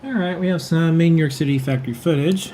Alright, we have some main New York City factory footage.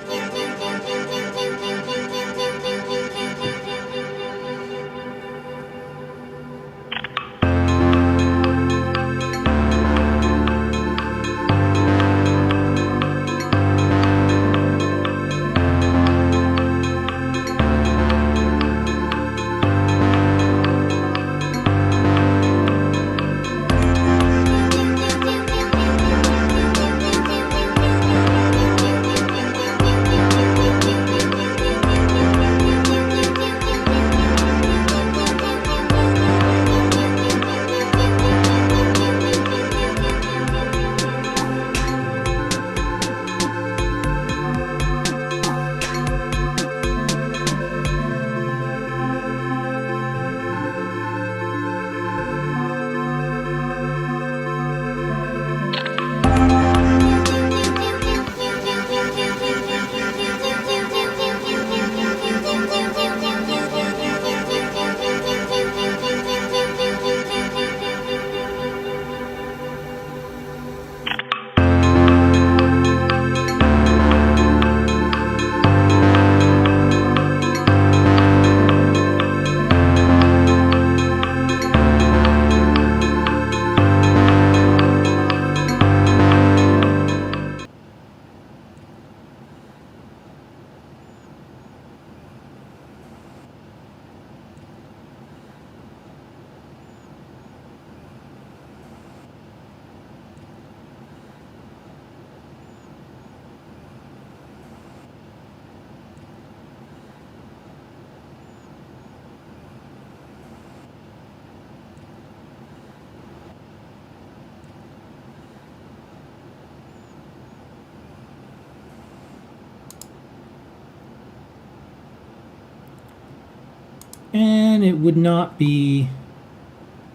And it would not be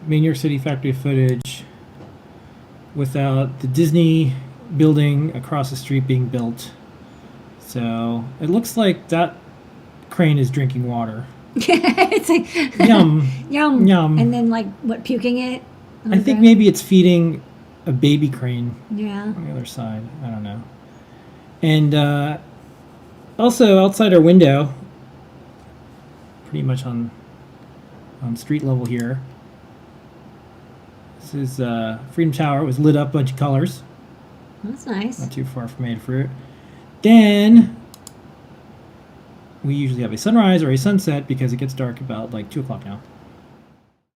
main New York City factory footage without the Disney building across the street being built. So it looks like that crane is drinking water. It's like Yum. yum, Yum. and then like what, puking it? on I the think ground? maybe it's feeding a baby crane Yeah. on the other side. I don't know. And also outside our window, pretty much on street level here. This is Freedom Tower. It was lit up a bunch of colors. That's nice. Not too far from Adafruit. Then we usually have a sunrise or a sunset because it gets dark about like 2 o'clock now.